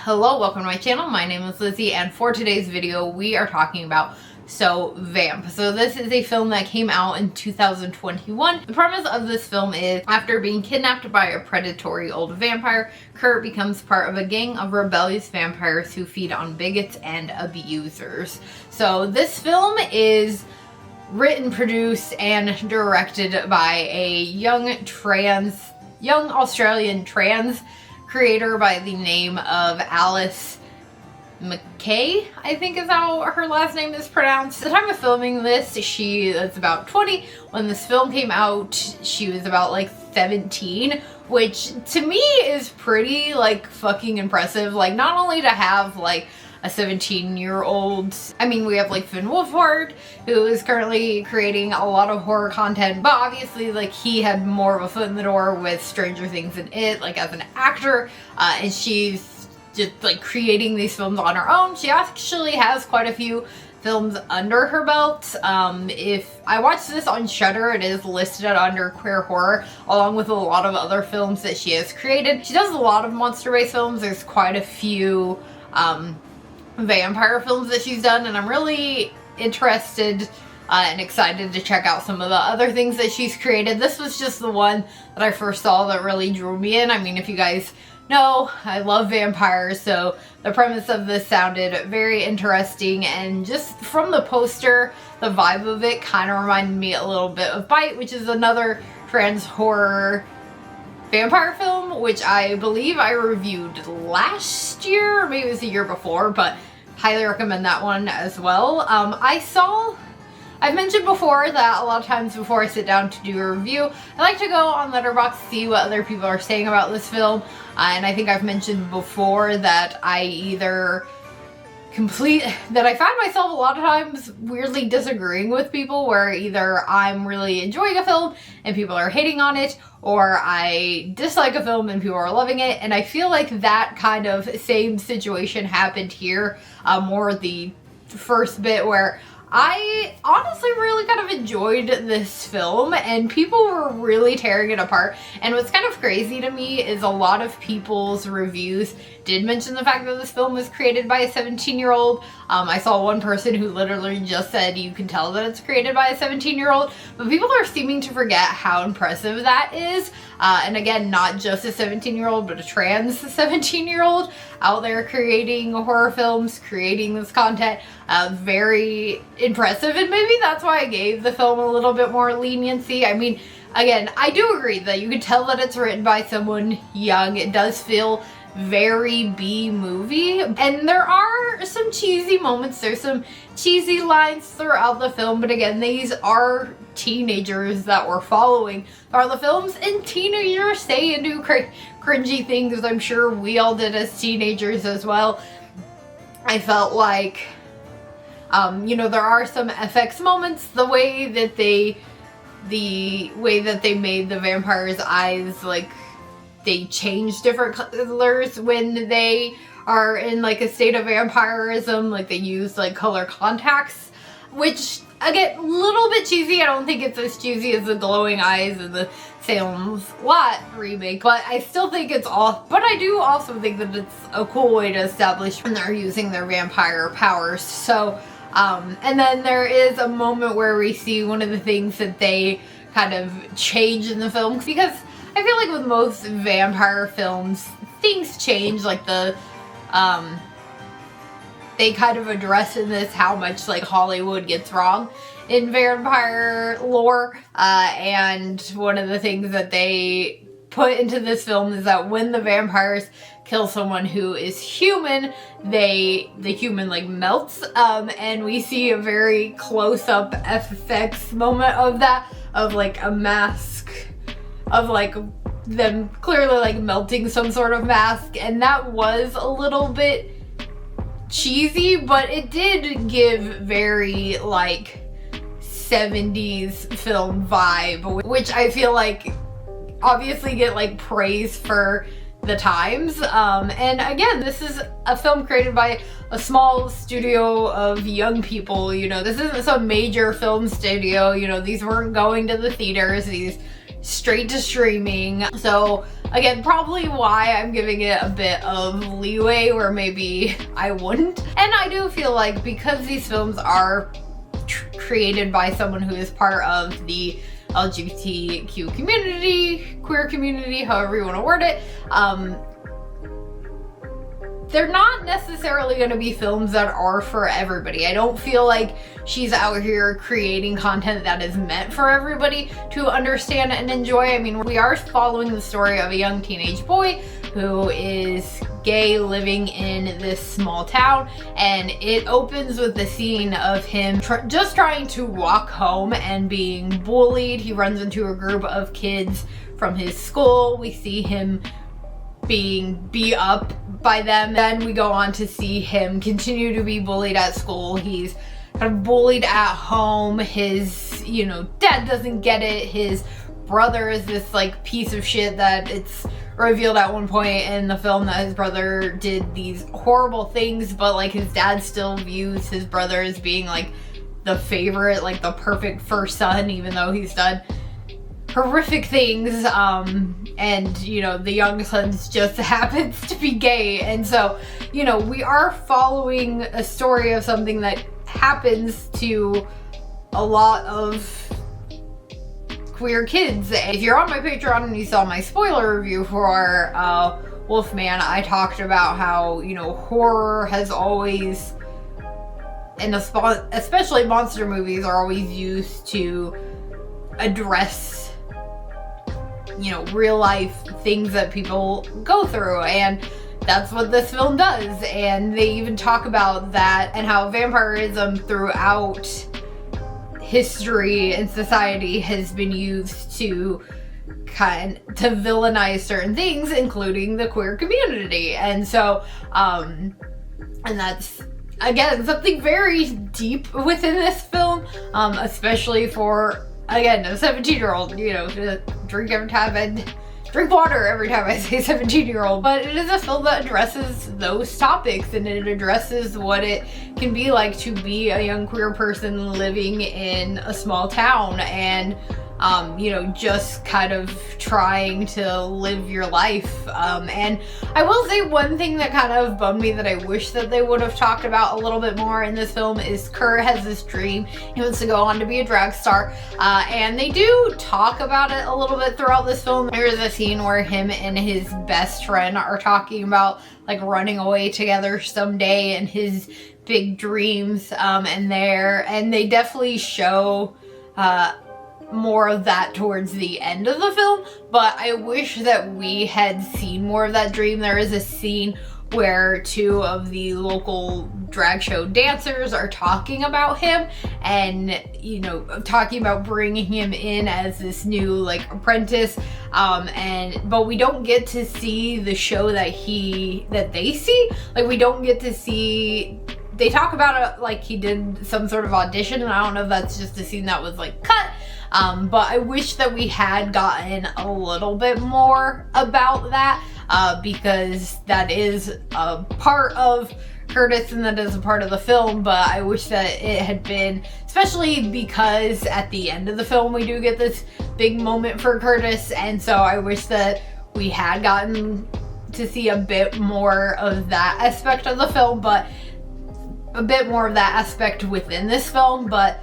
Hello, welcome to my channel. My name is Lizzie, and for today's video we are talking about Vamp. So this is a film that came out in 2021. The premise of this film is, after being kidnapped by a predatory old vampire, Kurt becomes part of a gang of rebellious vampires who feed on bigots and abusers. So this film is written, produced, and directed by a young Australian trans creator by the name of Alice McKay, I think is how her last name is pronounced. At the time of filming this, she is about 20. When this film came out, she was about like 17, which to me is pretty like fucking impressive. Like, not only to have like a 17-year-old, I mean, we have like Finn Wolfhard, who is currently creating a lot of horror content, but obviously like he had more of a foot in the door with Stranger Things and It, like as an actor, and she's just like creating these films on her own. She actually has quite a few films under her belt. If I watched this on Shudder, it is listed under queer horror, along with a lot of other films that she has created. She does a lot of monster-based films. There's quite a few vampire films that she's done, and I'm really interested and excited to check out some of the other things that she's created. This was just the one that I first saw that really drew me in. I mean, if you guys know, I love vampires, so the premise of this sounded very interesting, and just from the poster, the vibe of it kind of reminded me a little bit of Bite, which is another trans horror vampire film, which I believe I reviewed last year, or maybe it was the year before, but highly recommend that one as well. I've mentioned before that a lot of times before I sit down to do a review, I like to go on Letterboxd to see what other people are saying about this film, and I think I've mentioned before that I find myself a lot of times weirdly disagreeing with people, where either I'm really enjoying a film and people are hating on it, or I dislike a film and people are loving it. And I feel like that kind of same situation happened here, more the first bit, where I honestly really kind of enjoyed this film and people were really tearing it apart. And what's kind of crazy to me is a lot of people's reviews did mention the fact that this film was created by a 17-year-old. I saw one person who literally just said you can tell that it's created by a 17-year-old, but people are seeming to forget how impressive that is. And again, not just a 17-year-old, but a trans 17-year-old out there creating horror films, creating this content. Very impressive, and maybe that's why I gave the film a little bit more leniency. I mean, again, I do agree that you can tell that it's written by someone young. It does feel very B-movie, and there are some cheesy moments. There's some cheesy lines throughout the film, but again, these are teenagers that we're following throughout the films, and teenagers say and do cringy things. I'm sure we all did as teenagers as well. I felt like you know, there are some FX moments. The way that they made the vampire's eyes, like, they change different colors when they are in like a state of vampirism. Like, they use like color contacts, which again, a little bit cheesy. I don't think it's as cheesy as the glowing eyes in the Salem's Lot remake, but I still think it's off. But I do also think that it's a cool way to establish when they're using their vampire powers. So and then there is a moment where we see one of the things that they kind of change in the film, because I feel like with most vampire films, things change. Like they kind of address in this how much like Hollywood gets wrong in vampire lore, and one of the things that they put into this film is that when the vampires kill someone who is human, the human like melts, and we see a very close-up FX moment of that, of like a mask of like them clearly like melting some sort of mask, and that was a little bit cheesy, but it did give very like 70s film vibe, which I feel like obviously get like praise for the times. And again, this is a film created by a small studio of young people. You know, this isn't some major film studio. You know, these weren't going to the theaters. These straight to streaming. So again, probably why I'm giving it a bit of leeway where maybe I wouldn't. And I do feel like because these films are created by someone who is part of the LGBTQ community, queer community, however you want to word it, they're not necessarily going to be films that are for everybody. I don't feel like she's out here creating content that is meant for everybody to understand and enjoy. I mean, we are following the story of a young teenage boy who is gay living in this small town, and it opens with the scene of him just trying to walk home and being bullied. He runs into a group of kids from his school. We see him being beat up by them. Then we go on to see him continue to be bullied at school. He's kind of bullied at home. His, you know, dad doesn't get it. His brother is this like piece of shit that it's revealed at one point in the film that his brother did these horrible things, but like his dad still views his brother as being like the favorite, like the perfect first son, even though he's done horrific things. And you know, the young son just happens to be gay. And so, you know, we are following a story of something that happens to a lot of queer kids. If you're on my Patreon and you saw my spoiler review for Wolfman, I talked about how, you know, horror has always, and especially monster movies, are always used to address, you know, real life things that people go through, and that's what this film does. And they even talk about that and how vampirism throughout history and society has been used to villainize certain things, including the queer community. And so and that's again something very deep within this film, especially for, again, a 17-year-old, you know, to drink every time and drink water every time I say 17-year-old. But it is a film that addresses those topics, and it addresses what it can be like to be a young queer person living in a small town and you know, just kind of trying to live your life. And I will say one thing that kind of bummed me that I wish that they would have talked about a little bit more in this film is Kurt has this dream. He wants to go on to be a drag star. And they do talk about it a little bit throughout this film. There's a scene where him and his best friend are talking about like running away together someday and his big dreams. And they definitely show more of that towards the end of the film, but I wish that we had seen more of that dream. There is a scene where two of the local drag show dancers are talking about him and, you know, talking about bringing him in as this new like apprentice, but we don't get to see the show that they see. Like, we don't get to see, they talk about it like he did some sort of audition, and I don't know if that's just a scene that was like cut. But I wish that we had gotten a little bit more about that, because that is a part of Curtis and that is a part of the film, but I wish that it had been, especially because at the end of the film we do get this big moment for Curtis, and so I wish that we had gotten to see a bit more of that aspect of the film, but a bit more of that aspect within this film. But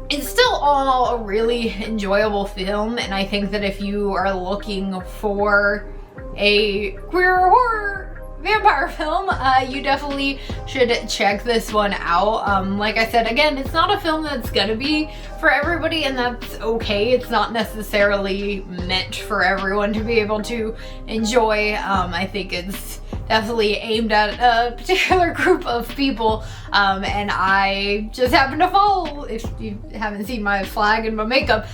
it's still all in all a really enjoyable film, and I think that if you are looking for a queer horror vampire film, you definitely should check this one out. Like I said, again, it's not a film that's gonna be for everybody, and that's okay. It's not necessarily meant for everyone to be able to enjoy. I think it's definitely aimed at a particular group of people, and I just happen to fall, if you haven't seen my flag and my makeup,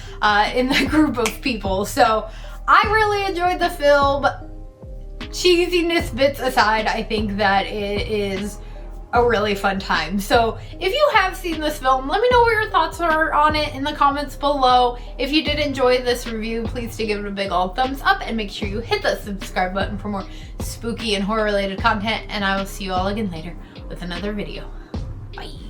in the group of people. So I really enjoyed the film. Cheesiness bits aside, I think that it is a really fun time. So if you have seen this film, let me know what your thoughts are on it in the comments below. If you did enjoy this review, please do give it a big old thumbs up and make sure you hit that subscribe button for more spooky and horror related content, and I will see you all again later with another video. Bye.